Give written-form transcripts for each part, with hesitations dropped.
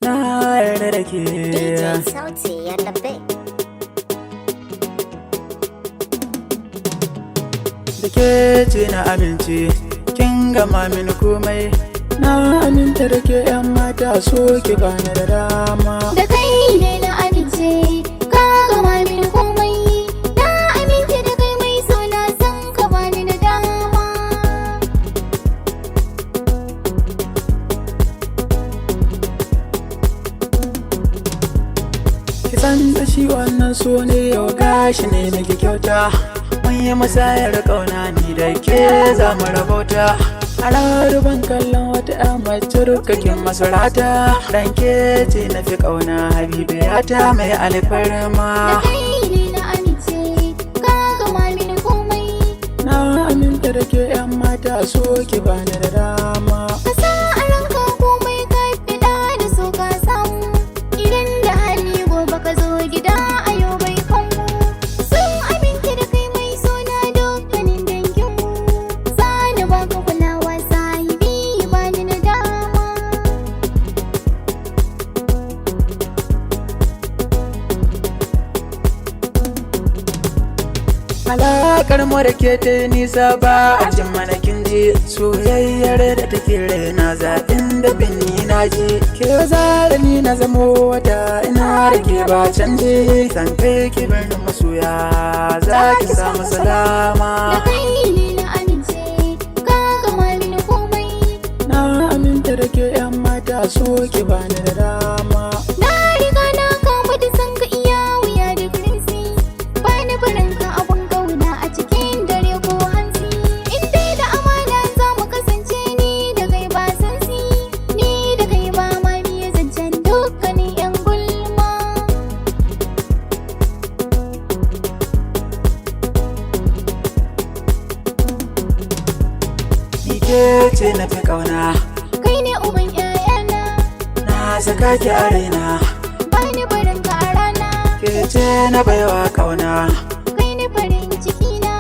na yarda da ke. DJ Sauti Yarda Dake. Da ke ce na amince, kin gama mini komai. Na aminta da ke yan mata so ki bani da dama. Da kai ne na amince, ka gama mini komai. Na amince da kai mai so na san ka bani da dama. Ki san da shi wannan so ne yau gashi ne miki kyauta. Mun yi musayar ƙauna ni da ke za mu rabauta. A ban kallon wata ƴa mace rukakin masurata. Dan ke ce na fi ƙauna habibiyata mai alfarma. Da kai ne na amince, ka gama mini komai. Na aminta da ke ƴan mata so ki bani da dama. Ka sa a ranka komai ka fiɗa da so ka samu. Idan da hali gobe ka zo gida a yau bai kanmu. Sun amince da kai mai so na dukkanin danginmu. Sani ba ka kulawa sahibi bani na dama. Alaƙar mu da ke ta yi nisa ba a jin mana kin ji. Soyayyar da take raina zaɓin da binni na ji. Ke zara ni na zamo wata ina da ke ba canji. Zan kai ki birnin masoya za ki samu salama. Da kai ne na amince, ka gama mini komai. Na aminta da ke ƴan mata so ki bani da dama. Na riga na kama da san ka iya wuya da firinsi. Bani barin ka abun kauna a cikin dare ko hantsi. In dai da amana za mu kasance ni da kai ba sansi. Ni da kai ba ma biye zancen dukkanin yan gulma. Ni ke ce na fi ƙauna. Kai ne uban 'ya'yana, Na saka ki a raina. bani barin ka a rana. Ke ce na baiwa ƙauna. Kai ne farin ciki na,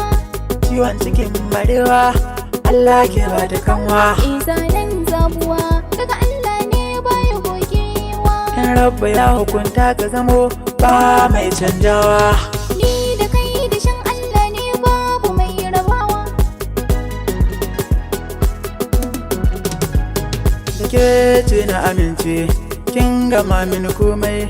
Ciwon cikin barewa Allah ke ba da kanwa. zanen zabuwa daga Allah ne baya gogewa. In rabba ya hukunta ka zamo ba mai canjawa. Ni da kai da shan Allah ne babu mai rabawa. Da ke ce na amince, kin gama mini komai.